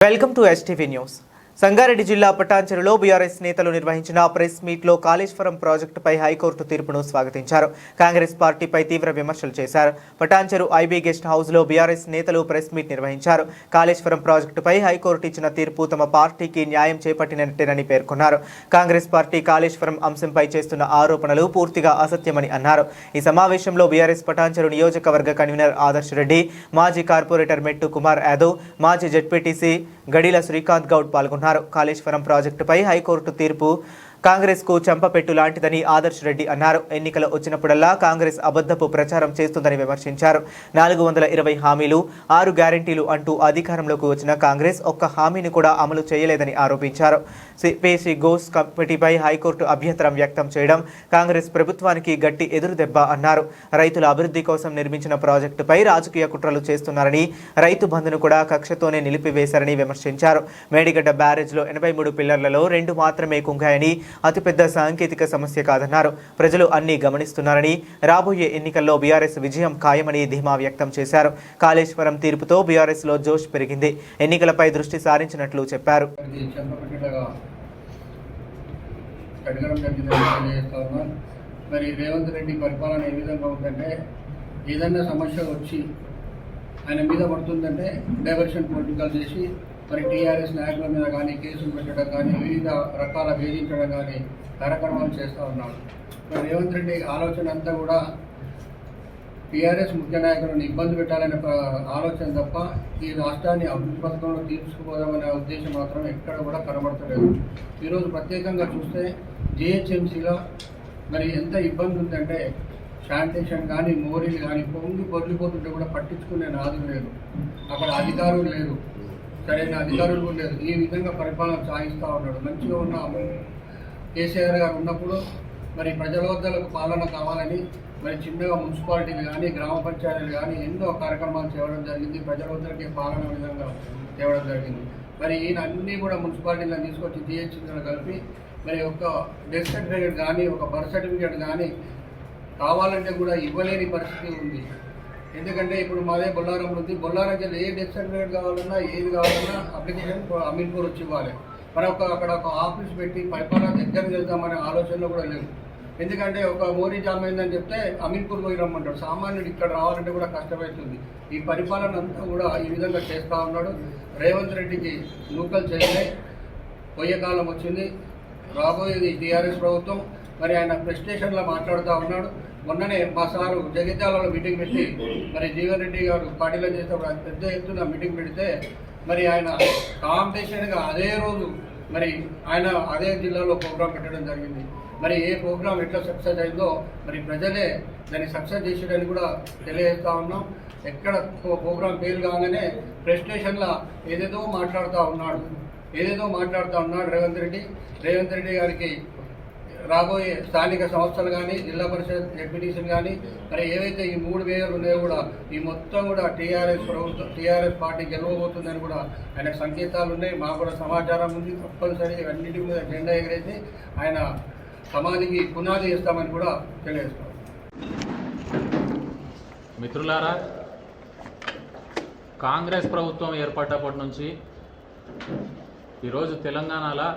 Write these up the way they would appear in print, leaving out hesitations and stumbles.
Welcome to STV news. Sangareddy జిల్లా పటాన్చెరులో BRS నేతలు నిర్వహించిన ప్రెస్ మీట్లో కాళేశ్వరం ప్రాజెక్టుపై హైకోర్టు తీర్పును స్వాగతించారు. కాంగ్రెస్ పార్టీపై తీవ్ర విమర్శలు చేశారు. పటాన్చెరు ఐబీ గెస్ట్ హౌస్లో బీఆర్ఎస్ నేతలు ప్రెస్ మీట్ నిర్వహించారు. కాళేశ్వరం ప్రాజెక్టుపై హైకోర్టు ఇచ్చిన తీర్పు తమ పార్టీకి న్యాయం చేపట్టినట్టేనని పేర్కొన్నారు. కాంగ్రెస్ పార్టీ కాళేశ్వరం అంశంపై చేస్తున్న ఆరోపణలు పూర్తిగా అసత్యమని అన్నారు. ఈ సమావేశంలో బీఆర్ఎస్ పటాన్చెరు నియోజకవర్గ కన్వీనర్ ఆదర్శ్ రెడ్డి, మాజీ కార్పొరేటర్ మెట్టు కుమార్ యాదవ్, మాజీ జెడ్పీటీసీ గడిల శ్రీకాంత్ గౌడ్ పాల్గొన్నారు. కాళేశ్వరం ప్రాజెక్టుపై హైకోర్టు తీర్పు కాంగ్రెస్ కు చెంపపెట్టు లాంటిదని ఆదర్శ్ రెడ్డి అన్నారు. ఎన్నికలు వచ్చినప్పుడల్లా కాంగ్రెస్ అబద్ధపు ప్రచారం చేస్తుందని విమర్శించారు. 420 హామీలు, 6 గ్యారెంటీలు అంటూ అధికారంలోకి వచ్చిన కాంగ్రెస్ ఒక్క హామీని కూడా అమలు చేయలేదని ఆరోపించారు. సిపిసి గోస్ కమిటీపై హైకోర్టు అభ్యంతరం వ్యక్తం చేయడం కాంగ్రెస్ ప్రభుత్వానికి గట్టి ఎదురుదెబ్బ అన్నారు. రైతుల అభివృద్ధి కోసం నిర్మించిన ప్రాజెక్టుపై రాజకీయ కుట్రలు చేస్తున్నారని, రైతు బంధును కూడా కక్షతోనే నిలిపివేశారని విమర్శించారు. మేడిగడ్డ బ్యారేజ్లో 83 పిల్లర్లలో 2 మాత్రమే కుంగాయని అతిపెద్ద సాంకేతిక సమస్య కాదన్నారు. ప్రజలు అన్ని గమనిస్తున్నారని, రాబోయే ఎన్నికల్లో బీఆర్ఎస్ విజయం ఖాయమని ధీమా వ్యక్తం చేశారు. కాళేశ్వరం తీర్పుతో బీఆర్ఎస్ లో జోష్ పెరిగింది. ఎన్నికలపై దృష్టి సారించినట్లు చెప్పారు. మరి రేవంత్ రెడ్డి పరిపాలన ఏ విధంగా ఉందంటే, ఏదైనా సమస్య వచ్చి ఆయన మీద పడుతుందంటే డైవర్షన్ పొలిటికల్ చేసి మరి టీఆర్ఎస్ నాయకుల మీద కానీ కేసులు పెట్టడం కానీ, వివిధ రకాల వేధించడం కానీ కార్యక్రమాలు చేస్తూ ఉన్నాడు. మరి రేవంత్ రెడ్డి ఆలోచన అంతా కూడా టీఆర్ఎస్ ముఖ్య నాయకులను ఇబ్బంది పెట్టాలనే ఆలోచన తప్ప ఈ రాష్ట్రాన్ని అభివృద్ధి పథకంలో తీసుకుపోదామనే ఉద్దేశం మాత్రం ఎక్కడ కూడా కనబడతలేదు. ఈరోజు ప్రత్యేకంగా చూస్తే జిహెచ్ఎంసీలో మరి ఎంత ఇబ్బంది ఉందంటే, శానిటేషన్ కానీ మోరీలు కానీ పొర్లిపోతుంటే కూడా పట్టించుకునే నాదులు లేదు, అక్కడ అధికారులు లేరు, సరైన అధికారులు కూడా లేదు. ఈ విధంగా పరిపాలన సాగిస్తూ ఉన్నాడు. మంచిగా ఉన్న కేసీఆర్ గారు ఉన్నప్పుడు మరి ప్రజల వద్దలకు పాలన కావాలని మరి చిన్నగా మున్సిపాలిటీలు కానీ గ్రామ పంచాయతీలు కానీ ఎన్నో కార్యక్రమాలు చేయడం జరిగింది. ప్రజల వద్దలకి పాలన విధంగా తేవడం జరిగింది. మరి ఈయన అన్నీ కూడా మున్సిపాలిటీలను తీసుకొచ్చి జిహెచ్ఎంసీలో కలిపి మరి ఒక డెత్ సర్టిఫికేట్ కానీ ఒక బర్త్ సర్టిఫికేట్ కానీ కావాలంటే కూడా ఇవ్వలేని పరిస్థితి ఉంది. ఎందుకంటే ఇప్పుడు మాదే బొల్లారం ఉంది. బొల్లారం జిల్లా ఏ డెత్ సర్టిఫికేట్ కావాలన్నా ఏది కావాలన్నా అప్లికేషన్ అమీన్పూర్ వచ్చి ఇవ్వాలి. మరి అక్కడ ఒక ఆఫీస్ పెట్టి పరిపాలన దగ్గర చేద్దామనే ఆలోచనలో కూడా లేదు. ఎందుకంటే ఒక మోరీ జామ్ అయిందని చెప్తే అమీన్పూర్ పోయి రమ్మంటాడు. సామాన్యుడు ఇక్కడ రావాలంటే కూడా కష్టమవుతుంది. ఈ పరిపాలన అంతా కూడా ఈ విధంగా చేస్తూ ఉన్నాడు. రేవంత్ రెడ్డికి నూకలు చేయలే, పోయే కాలం వచ్చింది. రాబోయేది టీఆర్ఎస్ ప్రభుత్వం. మరి ఆయన ప్రెస్టేషన్లో మాట్లాడుతూ ఉన్నాడు. మొన్ననే మా సారు జగిత్యాలలో మీటింగ్ పెట్టి మరి జీవన్ రెడ్డి గారు పార్టీలో చేసేటప్పుడు పెద్ద ఎత్తున మీటింగ్ పెడితే మరి ఆయన కాంపిటీషన్గా అదే రోజు మరి ఆయన అదే జిల్లాలో ప్రోగ్రాం పెట్టడం జరిగింది. మరి ఏ ప్రోగ్రాం ఎట్లా సక్సెస్ అయిందో మరి ప్రజలే దాన్ని సక్సెస్ చేసేదని కూడా తెలియజేస్తూ ఉన్నాం. ఎక్కడ ప్రోగ్రాం ఫెయిల్ కాగానే ప్రెస్టేషన్లో ఏదేదో మాట్లాడుతూ ఉన్నాడు రేవంత్ రెడ్డి గారికి రాబోయే స్థానిక సంస్థలు కానీ జిల్లా పరిషత్ జెడ్పీటీసీలు కానీ మరి ఏవైతే ఈ 3 మేయర్లు ఉన్నాయో కూడా ఈ మొత్తం కూడా టీఆర్ఎస్ పార్టీ గెలవబోతుందని కూడా ఆయన సంకేతాలు ఉన్నాయి. మాకు కూడా సమాచారం ఉంది. తప్పనిసరిగా అన్నింటి మీద జెండా ఎగరేసి ఆయన సమాధికి పునాది చేస్తామని కూడా తెలియజేస్తాం. మిత్రులారా, కాంగ్రెస్ ప్రభుత్వం ఏర్పడ్డప్పటి నుంచి ఈరోజు తెలంగాణలో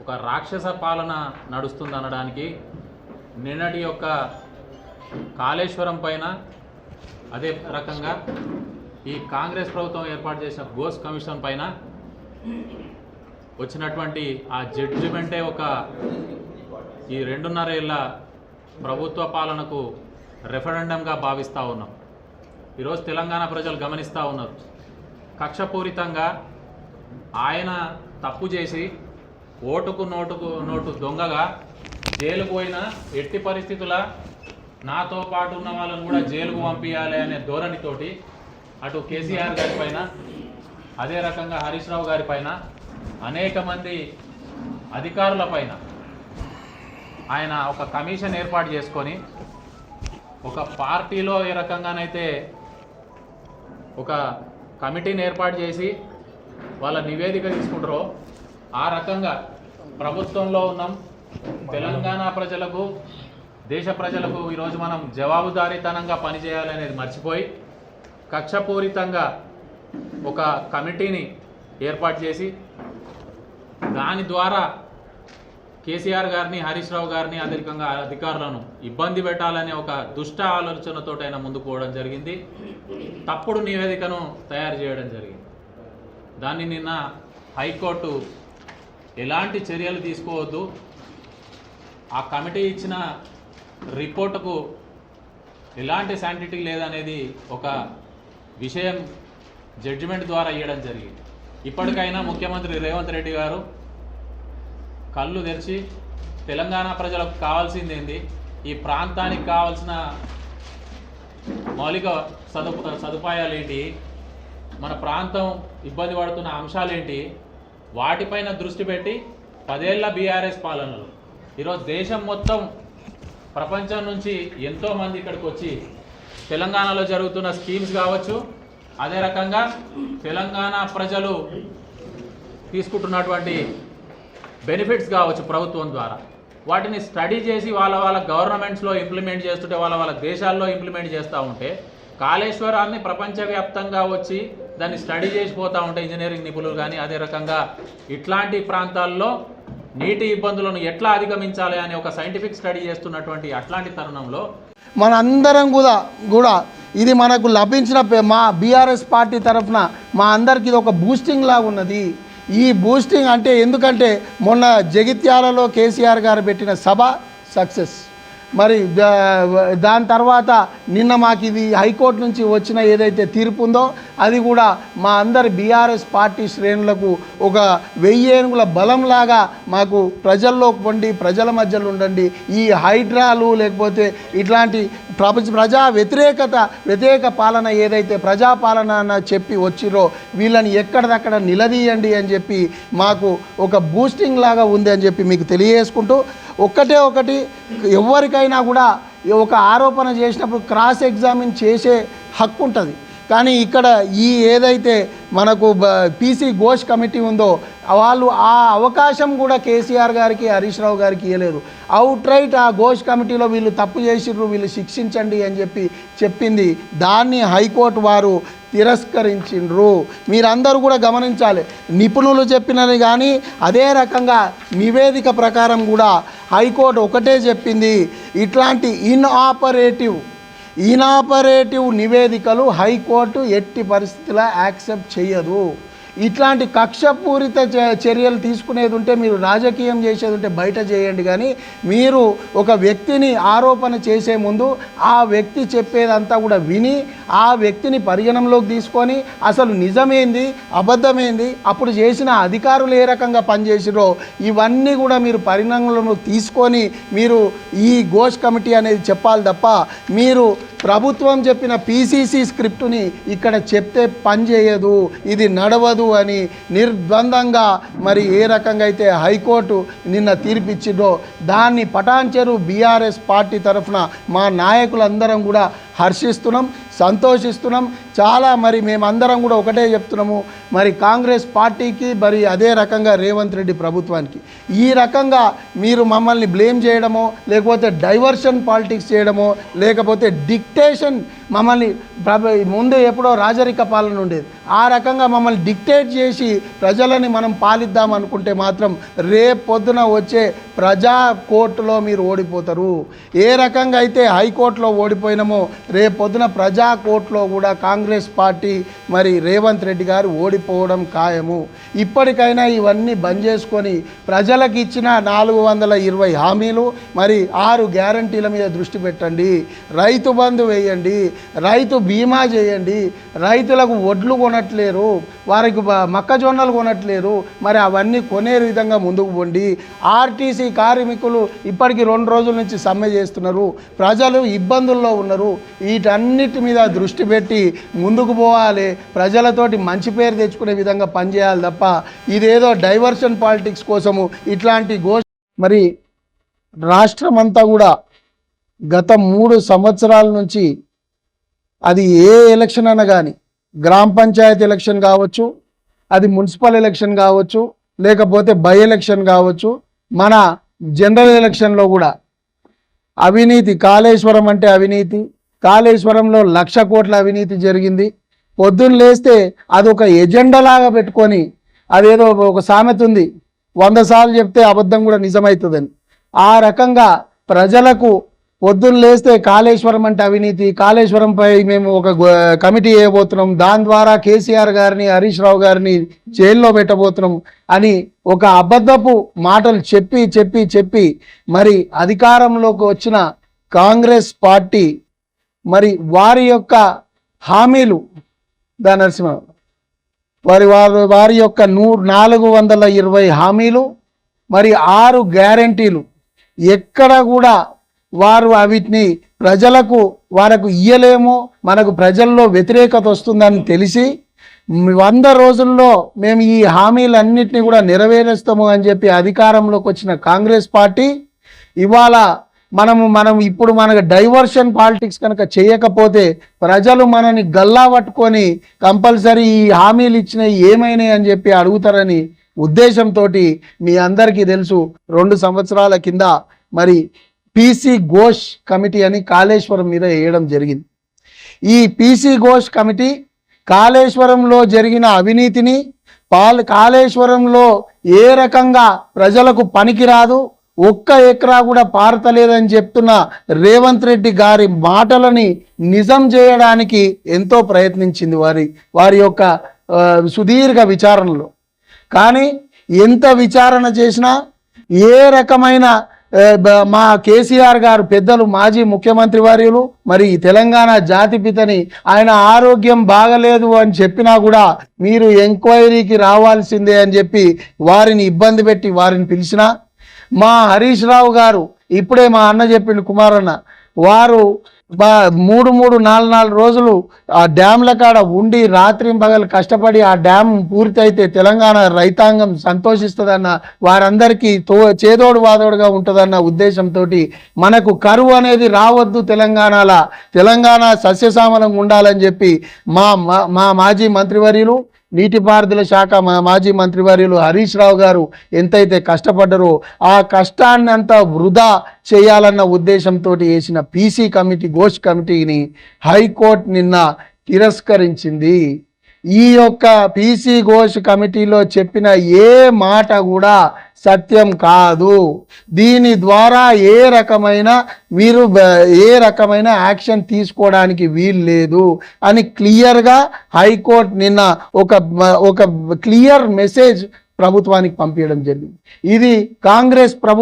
ఒక రాక్షస పాలన నడుస్తుందనడానికి నిన్నటి యొక్క కాళేశ్వరం పైన, అదే రకంగా ఈ కాంగ్రెస్ ప్రభుత్వం ఏర్పాటు చేసిన గోస్ కమిషన్ పైన వచ్చినటువంటి ఆ జడ్జిమెంటే ఒక ఈ 2.5 ఏళ్ళ ప్రభుత్వ పాలనకు రెఫరెండంగా భావిస్తూ ఉన్నాం. ఈరోజు తెలంగాణ ప్రజలు గమనిస్తూ ఉన్నారు. కక్షపూరితంగా ఆయన తప్పు చేసి ఓటుకు నోటు దొంగగా జైలుకు పోయిన ఎట్టి పరిస్థితుల నాతో పాటు ఉన్న వాళ్ళని కూడా జైలుకు పంపించాలి అనే ధోరణితోటి అటు కేసీఆర్ గారి పైన, అదే రకంగా హరీష్ రావు గారి పైన, అనేక మంది అధికారుల పైన ఆయన ఒక కమిషన్ ఏర్పాటు చేసుకొని ఒక పార్టీలో ఏ రకంగానైతే ఒక కమిటీని ఏర్పాటు చేసి వాళ్ళ నివేదిక తీసుకుంటారో ఆ రకంగా ప్రభుత్వంలో ఉన్నాం. తెలంగాణ ప్రజలకు, దేశ ప్రజలకు ఈరోజు మనం జవాబుదారీతనంగా పనిచేయాలనేది మర్చిపోయి కక్షపూరితంగా ఒక కమిటీని ఏర్పాటు చేసి దాని ద్వారా కేసీఆర్ గారిని, హరీష్ రావు గారిని, అధికంగా అధికారులను ఇబ్బంది పెట్టాలనే ఒక దుష్ట ఆలోచనతో ఆయన ముందుకు పోవడం జరిగింది. తప్పుడు నివేదికను తయారు చేయడం జరిగింది. దాన్ని నిన్న హైకోర్టు ఎలాంటి చర్యలు తీసుకోవద్దు, ఆ కమిటీ ఇచ్చిన రిపోర్టుకు ఎలాంటి శాంటిటీ లేదనేది ఒక విషయం జడ్జిమెంట్ ద్వారా ఇవ్వడం జరిగింది. ఇప్పటికైనా ముఖ్యమంత్రి రేవంత్ రెడ్డి గారు కళ్ళు తెరిచి తెలంగాణ ప్రజలకు కావాల్సింది ఏంది, ఈ ప్రాంతానికి కావాల్సిన మౌలిక సదుపాయాలు ఏంటి, మన ప్రాంతం ఇబ్బంది పడుతున్న అంశాలేంటి, వాటిపైన దృష్టి పెట్టి 10 ఏళ్ల బీఆర్ఎస్ పాలనలో ఈరోజు దేశం మొత్తం ప్రపంచం నుంచి ఎంతోమంది ఇక్కడికి వచ్చి తెలంగాణలో జరుగుతున్న స్కీమ్స్ కావచ్చు, అదే రకంగా తెలంగాణ ప్రజలు తీసుకుంటున్నటువంటి బెనిఫిట్స్ కావచ్చు ప్రభుత్వం ద్వారా, వాటిని స్టడీ చేసి వాళ్ళ గవర్నమెంట్స్లో ఇంప్లిమెంట్ చేస్తుంటే, వాళ్ళ దేశాల్లో ఇంప్లిమెంట్ చేస్తూ ఉంటే, కాళేశ్వరాన్ని ప్రపంచవ్యాప్తంగా వచ్చి దాన్ని స్టడీ చేసిపోతూ ఉంటే ఇంజనీరింగ్ నిపుణులు కానీ, అదే రకంగా ఇట్లాంటి ప్రాంతాల్లో నీటి ఇబ్బందులను ఎట్లా అధిగమించాలి అనే ఒక సైంటిఫిక్ స్టడీ చేస్తున్నటువంటి అట్లాంటి తరుణంలో మనందరం కూడా ఇది మనకు లభించిన మా బీఆర్ఎస్ పార్టీ తరఫున మా అందరికి ఇది ఒక బూస్టింగ్ లాగా ఉన్నది. ఈ బూస్టింగ్ అంటే ఎందుకంటే మొన్న జగిత్యాలలో కేసీఆర్ గారు పెట్టిన సభ సక్సెస్, మరి దాని తర్వాత నిన్న మాకు ఇది హైకోర్టు నుంచి వచ్చిన ఏదైతే తీర్పు ఉందో అది కూడా మా అందరి బీఆర్ఎస్ పార్టీ శ్రేణులకు ఒక 1000 ఏనుగుల బలంలాగా మాకు ప్రజల్లోకి పొండి ప్రజల మధ్యలో ఉండండి. ఈ హైడ్రాలు లేకపోతే ఇట్లాంటి ప్రజా వ్యతిరేక పాలన ఏదైతే ప్రజాపాలన అని చెప్పి వచ్చిరో వీళ్ళని ఎక్కడిదక్కడ నిలదీయండి అని చెప్పి మాకు ఒక బూస్టింగ్ లాగా ఉంది అని చెప్పి మీకు తెలియజేసుకుంటూ, ఒకటి ఎవరికైనా కూడా ఒక ఆరోపణ చేసినప్పుడు క్రాస్ ఎగ్జామిన్ చేసే హక్కు ఉంటుంది. కానీ ఇక్కడ ఈ ఏదైతే మనకు పీసీ ఘోష్ కమిటీ ఉందో వాళ్ళు ఆ అవకాశం కూడా కేసీఆర్ గారికి, హరీష్ రావు గారికి ఇవ్వలేదు. అవుట్ రైట్ ఆ ఘోష్ కమిటీలో వీళ్ళు తప్పు చేసిర్రు, వీళ్ళు శిక్షించండి అని చెప్పి చెప్పింది. దాన్ని హైకోర్టు వారు తిరస్కరించిండ్రు. మీరందరూ కూడా గమనించాలి, నిపుణులు చెప్పినది కానీ అదే రకంగా నివేదిక ప్రకారం కూడా హైకోర్టు ఒకటే చెప్పింది, ఇట్లాంటి ఇనాపరేటివ్ నివేదికలు హైకోర్టు ఎట్టి పరిస్థితుల్లో యాక్సెప్ట్ చేయదు. ఇట్లాంటి కక్షపూరిత చర్యలు తీసుకునేది ఉంటే మీరు రాజకీయం చేసేది ఉంటే బయట చేయండి, కానీ మీరు ఒక వ్యక్తిని ఆరోపణ చేసే ముందు ఆ వ్యక్తి చెప్పేదంతా కూడా విని ఆ వ్యక్తిని పరిగణనలోకి తీసుకొని అసలు నిజమేంది అబద్ధమేంది, అప్పుడు చేసిన అధికారులు ఏ రకంగా పనిచేసిరో ఇవన్నీ కూడా మీరు పరిగణనలోకి తీసుకొని మీరు ఈ ఘోష్ కమిటీ అనేది చెప్పాలి తప్ప మీరు ప్రభుత్వం చెప్పిన పీసీసీ స్క్రిప్టుని ఇక్కడ చెప్తే పనిచేయదు, ఇది నడవదు అని నిర్బంధంగా మరి ఏ రకంగా అయితే హైకోర్టు నిన్న తీర్పిచ్చిందో దాన్ని పటాన్చెరు బీఆర్ఎస్ పార్టీ తరఫున మా నాయకులందరం కూడా హర్షిస్తున్నాం, సంతోషిస్తున్నాం. చాలా మరి మేమందరం కూడా ఒకటే చెప్తున్నాము, మరి కాంగ్రెస్ పార్టీకి మరి అదే రకంగా రేవంత్ రెడ్డి ప్రభుత్వానికి ఈ రకంగా మీరు మమ్మల్ని బ్లేమ్ చేయడమో లేకపోతే డైవర్షన్ పాలిటిక్స్ చేయడమో లేకపోతే డిక్టేషన్ మమ్మల్ని ముందు ఎప్పుడో రాజరిక పాలన ఉండేది ఆ రకంగా మమ్మల్ని డిక్టేట్ చేసి ప్రజలని మనం పాలిద్దాం అనుకుంటే మాత్రం రేపు పొద్దున వచ్చే ప్రజా కోర్టులో మీరు ఓడిపోతారు. ఏ రకంగా అయితే హైకోర్టులో ఓడిపోయినామో రేపు పొద్దున ప్రజా కోర్టులో కూడా కాంగ్రెస్ పార్టీ మరి రేవంత్ రెడ్డి గారు ఓడిపోవడం ఖాయము. ఇప్పటికైనా ఇవన్నీ బంద్ చేసుకొని ప్రజలకు ఇచ్చిన 420 హామీలు మరి 6 గ్యారంటీల మీద దృష్టి పెట్టండి. రైతు బంధు వేయండి, రైతు బీమా చేయండి. రైతులకు వడ్లు కొనట్లేరు, వారికి మొక్కజొన్నలు కొనట్లేరు, మరి అవన్నీ కొనే విధంగా ముందుకు పోండి. ఆర్టీసీ కార్మికులు ఇప్పటికి 2 రోజుల నుంచి సమ్మె చేస్తున్నారు, ప్రజలు ఇబ్బందుల్లో ఉన్నారు. వీటన్నిటి మీద దృష్టి పెట్టి ముందుకు పోవాలి, ప్రజలతోటి మంచి పేరు తెచ్చుకునే విధంగా పనిచేయాలి తప్ప ఇదేదో డైవర్షన్ పాలిటిక్స్ కోసము ఇట్లాంటి మరి రాష్ట్రం అంతా కూడా గత 3 సంవత్సరాల నుంచి అది ఏ ఎలక్షన్ అయినా కానీ గ్రామ పంచాయతీ ఎలక్షన్ కావచ్చు, అది మున్సిపల్ ఎలక్షన్ కావచ్చు, లేకపోతే బై ఎలక్షన్ కావచ్చు, మన జనరల్ ఎలక్షన్లో కూడా అవినీతి, కాళేశ్వరం అంటే అవినీతి, కాళేశ్వరంలో 1,00,000 కోట్ల అవినీతి జరిగింది. పొద్దున్న లేస్తే అదొక ఎజెండాలాగా పెట్టుకొని అదేదో ఒక సామెత ఉంది, 100 సార్లు చెప్తే అబద్ధం కూడా నిజమవుతుందని. ఆ రకంగా ప్రజలకు పొద్దున్న లేస్తే కాళేశ్వరం అంటే అవినీతి, కాళేశ్వరంపై మేము ఒక కమిటీ వేయబోతున్నాం, దాని ద్వారా కేసీఆర్ గారిని హరీష్ రావు గారిని జైల్లో పెట్టబోతున్నాం అని ఒక అబద్ధపు మాటలు చెప్పి చెప్పి చెప్పి మరి అధికారంలోకి వచ్చిన కాంగ్రెస్ పార్టీ మరి వారి యొక్క హామీలు నరసింహ వారి యొక్క 420 హామీలు మరి 6 గ్యారంటీలు ఎక్కడ కూడా వారు వీటిని ప్రజలకు వారికి ఇయ్యలేమో, మనకు ప్రజల్లో వ్యతిరేకత వస్తుందని తెలిసి 100 రోజుల్లో మేము ఈ హామీలన్నింటినీ కూడా నెరవేరుస్తాము అని చెప్పి అధికారంలోకి వచ్చిన కాంగ్రెస్ పార్టీ ఇవాళ మనం ఇప్పుడు మనకు డైవర్షన్ పాలిటిక్స్ కనుక చేయకపోతే ప్రజలు మనని గల్లా పట్టుకొని కంపల్సరీ ఈ హామీలు ఇచ్చినవి ఏమైనాయి అని చెప్పి అడుగుతారని ఉద్దేశంతో మీ అందరికీ తెలుసు 2 సంవత్సరాల కింద మరి పీసీ ఘోష్ కమిటీ అని కాళేశ్వరం మీద వేయడం జరిగింది. ఈ పీసీ ఘోష్ కమిటీ కాళేశ్వరంలో జరిగిన అవినీతిని, కాళేశ్వరంలో ఏ రకంగా ప్రజలకు పనికిరాదు, 1 ఎకరా కూడా పారతలేదని చెప్తున్న రేవంత్ రెడ్డి గారి మాటలని నిజం చేయడానికి ఎంతో ప్రయత్నించింది వారి యొక్క సుదీర్ఘ విచారణలో. కానీ ఎంత విచారణ చేసినా ఏ రకమైన మా కేసీఆర్ గారు పెద్దలు మాజీ ముఖ్యమంత్రి వర్యులు మరి తెలంగాణ జాతిపితని ఆయన ఆరోగ్యం బాగలేదు అని చెప్పినా కూడా మీరు ఎంక్వైరీకి రావాల్సిందే అని చెప్పి వారిని ఇబ్బంది పెట్టి వారిని పిలిచినా, మా హరీష్ రావు గారు ఇప్పుడే మా అన్న చెప్పిండు కుమారన్న, వారు 3-4 రోజులు ఆ డ్యామ్ల కాడ ఉండి రాత్రింబగలు కష్టపడి ఆ డ్యామ్ పూర్తయితే తెలంగాణ రైతాంగం సంతోషిస్తుందన్న, వారందరికీ చేదోడు వాదోడుగా ఉంటుందన్న ఉద్దేశంతో మనకు కరువు అనేది రావద్దు, తెలంగాణ సస్యశ్యామలంగా ఉండాలని చెప్పి మా మాజీ మంత్రివర్యులు నీటిపారుదల శాఖ మాజీ మంత్రివర్యులు హరీష్ రావు గారు ఎంతైతే కష్టపడ్డారో ఆ కష్టాన్ని అంతా వృధా చేయాలన్న ఉద్దేశంతో వేసిన పీసీ కమిటీ ఘోష్ కమిటీని హైకోర్టు నిన్న తిరస్కరించింది. ఈ యొక్క పీసీ ఘోష్ కమిటీలో చెప్పిన ఏ మాట కూడా సత్యం కాదు, దీని ద్వారా ఏ రకమైన యాక్షన్ తీసుకోవడానికి వీలు లేదు అని క్లియర్గా హైకోర్టు నిన్న ఒక క్లియర్ మెసేజ్ ప్రభుత్వానికి పంపించడం జరిగింది. ఇది కాంగ్రెస్